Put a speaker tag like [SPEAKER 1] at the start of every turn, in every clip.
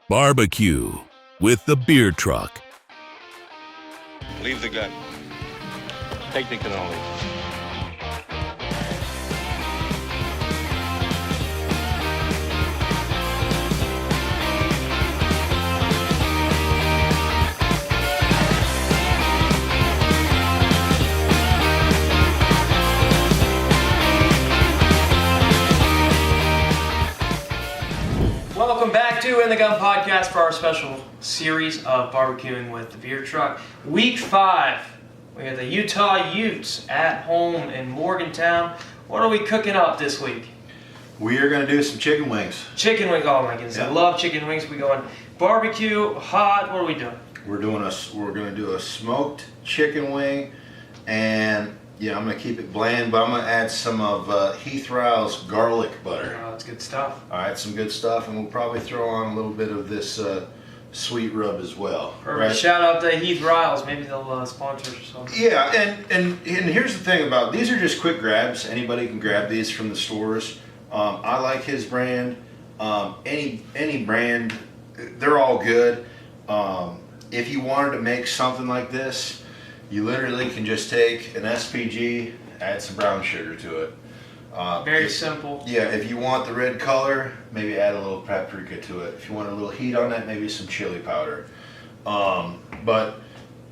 [SPEAKER 1] Barbecue with the beer truck.
[SPEAKER 2] Leave the gun. Take the cannoli.
[SPEAKER 3] Welcome back to In the Gun podcast for our special series of barbecuing with the beer truck. Week 5, we have the Utah Utes at home in Morgantown. What are we cooking up this week?
[SPEAKER 4] We are going to do some chicken wings.
[SPEAKER 3] Chicken wing, oh my goodness,
[SPEAKER 4] Yeah.
[SPEAKER 3] I love chicken wings. We going barbecue, hot, what are we doing?
[SPEAKER 4] We're going to do a smoked chicken wing, and yeah, I'm going to keep it bland, but I'm going to add some of Heath Rile's garlic butter.
[SPEAKER 3] Oh, that's good stuff.
[SPEAKER 4] All right, some good stuff, and we'll probably throw on a little bit of this sweet rub as well.
[SPEAKER 3] Perfect.
[SPEAKER 4] Right?
[SPEAKER 3] Shout out to Heath Riles, maybe they'll sponsor us or something.
[SPEAKER 4] Yeah, and here's the thing about these are just quick grabs. Anybody can grab these from the stores. I like his brand. Any brand, they're all good. If you wanted to make something like this, you literally can just take an SPG, add some brown sugar to it.
[SPEAKER 3] Very simple.
[SPEAKER 4] Yeah, if you want the red color, maybe add a little paprika to it. If you want a little heat on that, maybe some chili powder. But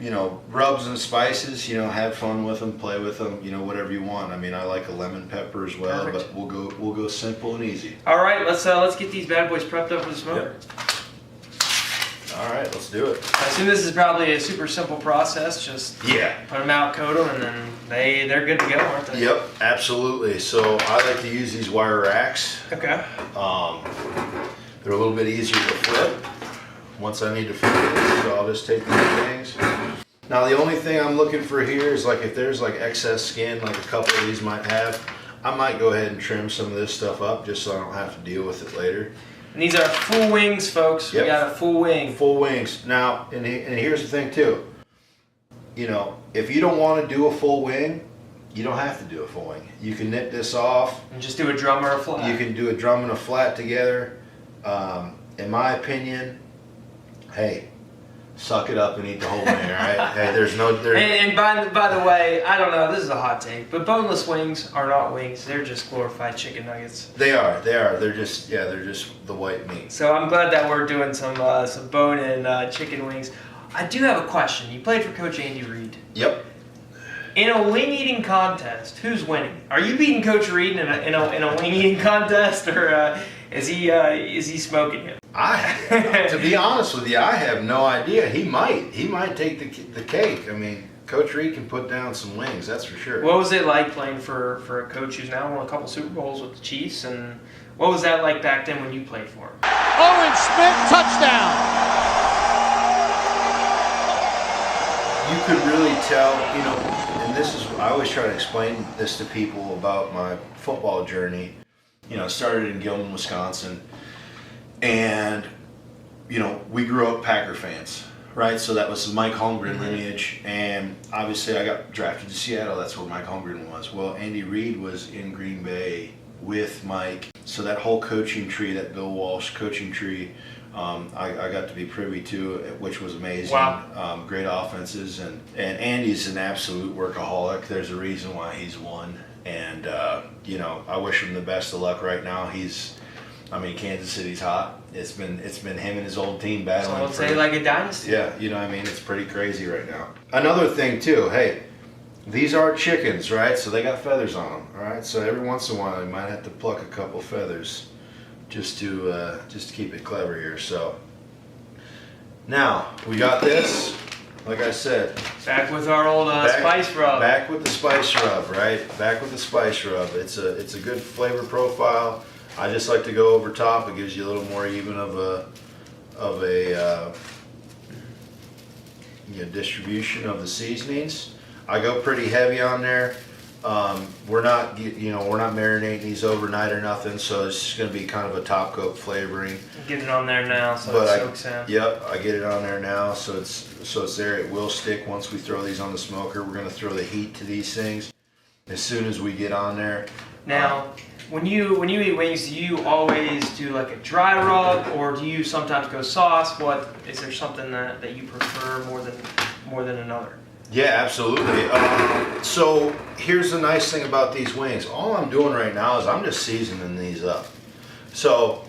[SPEAKER 4] you know, rubs and spices, you know, have fun with them, play with them, you know, whatever you want. I mean, I like a lemon pepper as well.
[SPEAKER 3] Perfect.
[SPEAKER 4] But we'll go simple and easy.
[SPEAKER 3] All right, let's get these bad boys prepped up for the smoker.
[SPEAKER 4] Yep. All right, let's do it.
[SPEAKER 3] I assume this is probably a super simple process. Just
[SPEAKER 4] Yeah.
[SPEAKER 3] put them out, coat them, and then they're good to go, aren't they?
[SPEAKER 4] Yep, absolutely. So I like to use these wire racks.
[SPEAKER 3] Okay.
[SPEAKER 4] They're a little bit easier to flip once I need to flip it, so I'll just take these things. Now the only thing I'm looking for here is like if there's like excess skin, like a couple of these might have, I might go ahead and trim some of this stuff up just so I don't have to deal with it later.
[SPEAKER 3] And these are full wings, folks.
[SPEAKER 4] Yep.
[SPEAKER 3] We got a full wing.
[SPEAKER 4] Full wings. Now, and here's the thing too. You know, if you don't want to do a full wing, you don't have to do a full wing. You can nip this off.
[SPEAKER 3] And just do a drum or a flat.
[SPEAKER 4] You can do a drum and a flat together. In my opinion, hey, suck it up and eat the whole wing, all right? Hey, there's
[SPEAKER 3] And by the way, I don't know, this is a hot take, but boneless wings are not wings. They're just glorified chicken nuggets.
[SPEAKER 4] They are. They're just the white meat.
[SPEAKER 3] So I'm glad that we're doing some bone-in chicken wings. I do have a question. You played for Coach Andy Reid.
[SPEAKER 4] Yep.
[SPEAKER 3] In a wing eating contest, who's winning? Are you beating Coach Reid in a wing eating contest, or is he smoking him?
[SPEAKER 4] To be honest with you, I have no idea. He might take the cake. I mean, Coach Reid can put down some wings, that's for sure.
[SPEAKER 3] What was it like playing for a coach who's now won a couple Super Bowls with the Chiefs, and what was that like back then when you played for him?
[SPEAKER 5] Owen Smith, touchdown.
[SPEAKER 4] You could really tell, you know, and this is, I always try to explain this to people about my football journey. You know, started in Gilman, Wisconsin, and, you know, we grew up Packer fans, right? So that was the Mike Holmgren lineage, and obviously I got drafted to Seattle, that's where Mike Holmgren was. Well, Andy Reid was in Green Bay with Mike, so that whole coaching tree, that Bill Walsh coaching tree, I got to be privy to, which was amazing.
[SPEAKER 3] Wow.
[SPEAKER 4] Great offenses, and Andy's an absolute workaholic. There's a reason why he's won, and you know, I wish him the best of luck right now. Kansas City's hot. It's been him and his old team battling.
[SPEAKER 3] So let's say like a dynasty.
[SPEAKER 4] Yeah, you know what I mean? It's pretty crazy right now. Another thing too, hey, these are chickens, right? So they got feathers on them, all right? So every once in a while, you might have to pluck a couple feathers just to keep it clever here. So now we got this. Like I said,
[SPEAKER 3] Back with our old spice rub.
[SPEAKER 4] Back with the spice rub, right? Back with the spice rub. It's a good flavor profile. I just like to go over top. It gives you a little more even of a distribution of the seasonings. I go pretty heavy on there. We're not marinating these overnight or nothing, so it's just going to be kind of a top coat flavoring.
[SPEAKER 3] Get it on there now, so it soaks in.
[SPEAKER 4] Yep, I get it on there now, so it's there. It will stick once we throw these on the smoker. We're going to throw the heat to these things as soon as we get on there.
[SPEAKER 3] Now, When you eat wings, do you always do like a dry rub, or do you sometimes go sauce? What is there something that you prefer more than another?
[SPEAKER 4] Yeah, absolutely. So here's the nice thing about these wings. All I'm doing right now is I'm just seasoning these up. So,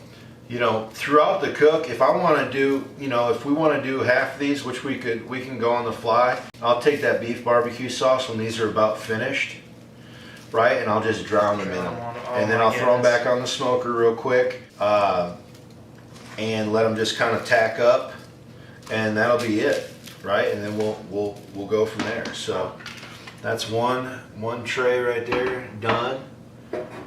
[SPEAKER 4] you know, throughout the cook, if I want to do, you know, if we want to do half of these, which we can go on the fly, I'll take that beef barbecue sauce when these are about finished, right? And I'll just drown them in them. And then I'll throw them back on the smoker real quick and let them just kind of tack up, and that'll be it, right? And then we'll go from there. So that's one tray right there done.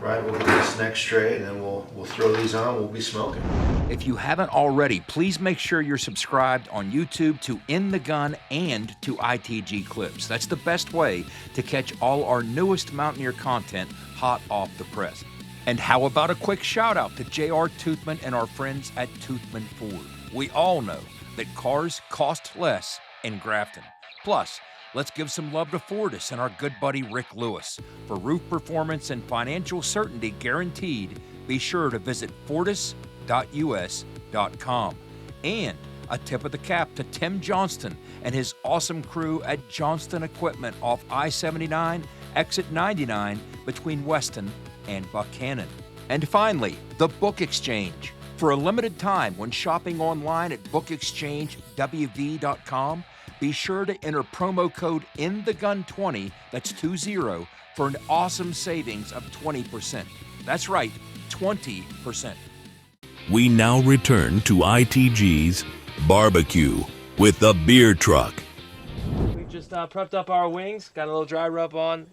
[SPEAKER 4] Right, we'll get this next tray and then we'll throw these on. We'll be smoking.
[SPEAKER 6] If you haven't already, please make sure you're subscribed on YouTube to In the Gun and to ITG Clips. That's the best way to catch all our newest Mountaineer content hot off the press. And how about a quick shout out to J.R. Toothman and our friends at Toothman Ford. We all know that cars cost less in Grafton. Plus, let's give some love to Fortis and our good buddy Rick Lewis. For roof performance and financial certainty guaranteed, be sure to visit fortis.us.com. And a tip of the cap to Tim Johnston and his awesome crew at Johnston Equipment off I-79, exit 99 between Weston and Buchanan. And finally, the Book Exchange. For a limited time, when shopping online at bookexchangewv.com, be sure to enter promo code INTHEGUN20, that's 20, for an awesome savings of 20%. That's right, 20%.
[SPEAKER 1] We now return to ITG's Barbecue with the Beer Truck.
[SPEAKER 3] We just prepped up our wings, got a little dry rub on.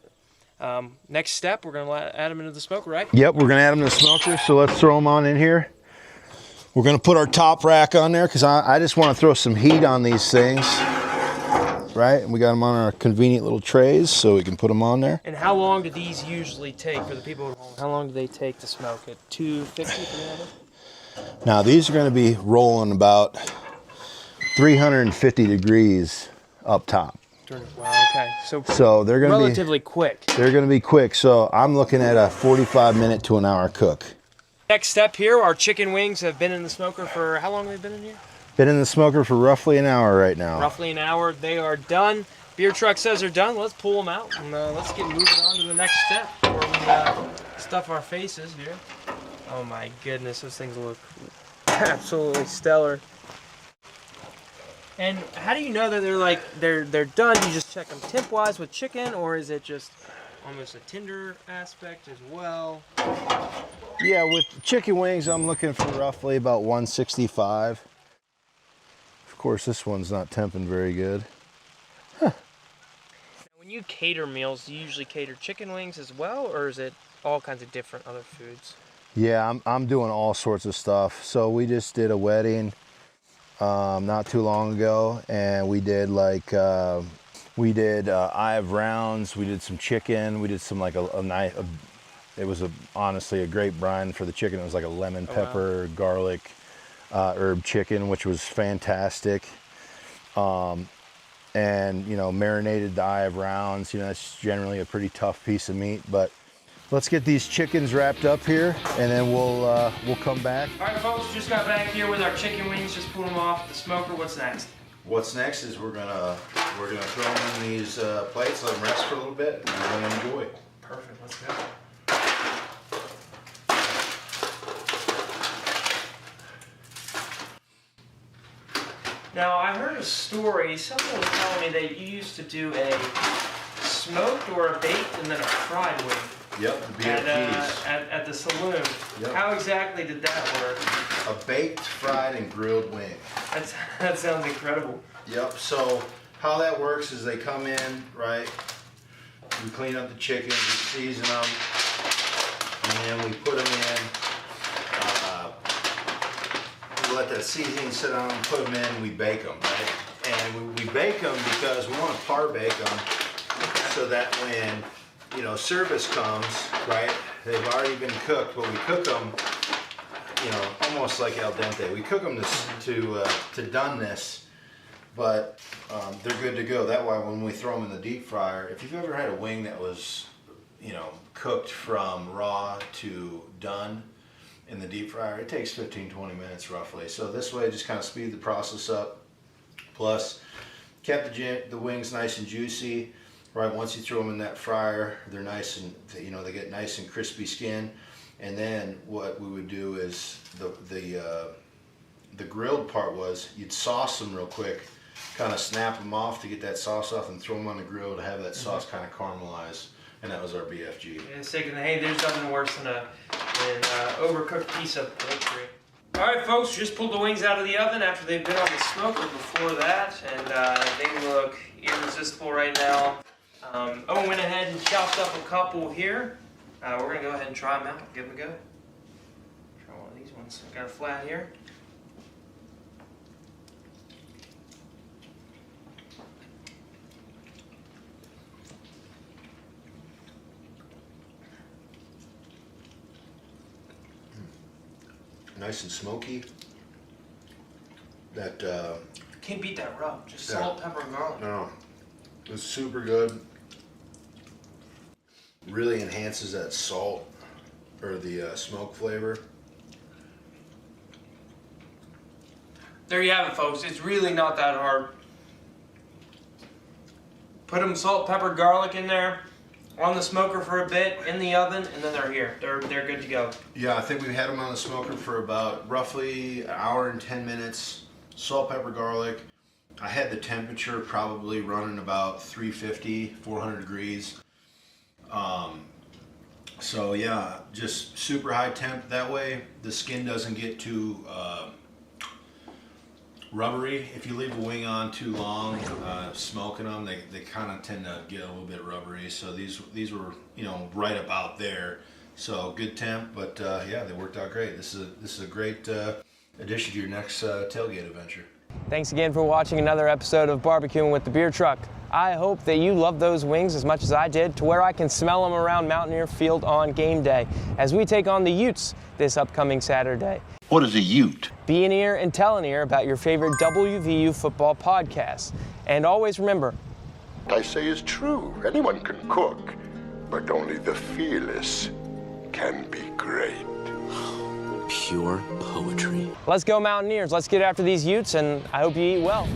[SPEAKER 3] Next step, we're going to add them into the smoker, right?
[SPEAKER 4] Yep, we're going to add them to the smoker, so let's throw them on in here. We're going to put our top rack on there because I just want to throw some heat on these things. Right, and we got them on our convenient little trays so we can put them on there.
[SPEAKER 3] And how long do these usually take for the people at home? How long do they take to smoke it? 250 for the other?
[SPEAKER 4] Now these are going to be rolling about 350 degrees up top.
[SPEAKER 3] Wow, okay.
[SPEAKER 4] So they're going to be
[SPEAKER 3] relatively quick.
[SPEAKER 4] They're going to be quick. So I'm looking at a 45-minute to an hour cook.
[SPEAKER 3] Next step here, our chicken wings have been in the smoker for how long have they been in here?
[SPEAKER 4] Been in the smoker for roughly an hour right now.
[SPEAKER 3] Roughly an hour. They are done. Beer truck says they're done. Let's pull them out and let's get moving on to the next step before we stuff our faces here. Oh my goodness, those things look absolutely stellar. And how do you know that they're done? You just check them temp-wise with chicken, or is it just almost a tender aspect as well?
[SPEAKER 4] Yeah, with chicken wings, I'm looking for roughly about 165. Of course, this one's not temping very good. Huh.
[SPEAKER 3] When you cater meals, do you usually cater chicken wings as well, or is it all kinds of different other foods?
[SPEAKER 4] Yeah, I'm doing all sorts of stuff. So we just did a wedding not too long ago, and we did eye of rounds. We did some chicken. We did some it was honestly a great brine for the chicken. It was like a lemon pepper, garlic, herb chicken, which was fantastic. And you know, marinated the eye of rounds. You know, that's generally a pretty tough piece of meat, but let's get these chickens wrapped up here, and then we'll come back.
[SPEAKER 3] All right, folks, just got back here with our chicken wings. Just pulled them off the smoker. What's next?
[SPEAKER 4] What's next is we're gonna throw them in these plates, let them rest for a little bit, and we're gonna enjoy.
[SPEAKER 3] Perfect. Let's go. Now, I heard a story. Someone was telling me that you used to do a smoked or a baked and then a fried wing.
[SPEAKER 4] Yep, the BBQs.
[SPEAKER 3] At the saloon.
[SPEAKER 4] Yep.
[SPEAKER 3] How exactly did that work?
[SPEAKER 4] A baked, fried, and grilled wing.
[SPEAKER 3] That sounds incredible.
[SPEAKER 4] Yep, so how that works is they come in, right? We clean up the chickens, we season them, and then we put them in. We let that seasoning sit on them, put them in, and we bake them, right? And we bake them because we want to par bake them so that when, you know, service comes, right, they've already been cooked, but we cook them, you know, almost like al dente. We cook them to doneness, but they're good to go. That way, when we throw them in the deep fryer, if you've ever had a wing that was cooked from raw to done in the deep fryer, it takes 15-20 minutes roughly. So this way, just kind of speed the process up. Plus, kept the wings nice and juicy. Right, once you throw them in that fryer, they're nice and they get nice and crispy skin. And then what we would do is the grilled part was you'd sauce them real quick, kind of snap them off to get that sauce off, and throw them on the grill to have that sauce kind of caramelize. And that was our BFG.
[SPEAKER 3] And sticking the hey, there's nothing worse than an overcooked piece of poultry. All right, folks, just pulled the wings out of the oven after they've been on the smoker before that, and they look irresistible right now. Owen went ahead and chopped up a couple here. We're gonna go ahead and try them out. Give them a go. Try one of these ones. Got a flat here.
[SPEAKER 4] Nice and smoky. That
[SPEAKER 3] Can't beat that rub. Just salt, pepper, and garlic.
[SPEAKER 4] no, it's super good. Really enhances that salt or the smoke flavor.
[SPEAKER 3] There you have it, folks. It's really not that hard. Put them salt, pepper, garlic in there, on the smoker for a bit, in the oven, and then they're here. They're good to go.
[SPEAKER 4] Yeah, I think we had them on the smoker for about roughly an hour and 10 minutes. Salt, pepper, garlic. I had the temperature probably running about 350, 400 degrees. So yeah, just super high temp. That way the skin doesn't get too rubbery. If you leave a wing on too long, smoking them, they kind of tend to get a little bit rubbery. So these were right about there. So good temp, but yeah, they worked out great. This is a great addition to your next tailgate adventure.
[SPEAKER 3] Thanks again for watching another episode of Barbecuing with the Beer Truck. I hope that you love those wings as much as I did, to where I can smell them around Mountaineer Field on game day as we take on the Utes this upcoming Saturday.
[SPEAKER 7] What is a Ute?
[SPEAKER 3] Be an ear and tell an ear about your favorite WVU football podcasts. And always remember,
[SPEAKER 7] I say is true. Anyone can cook, but only the fearless can be great.
[SPEAKER 8] Pure poetry.
[SPEAKER 3] let's go Mountaineers. Let's get after these Utes, and I hope you eat well.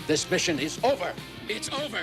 [SPEAKER 8] This mission is over. It's over.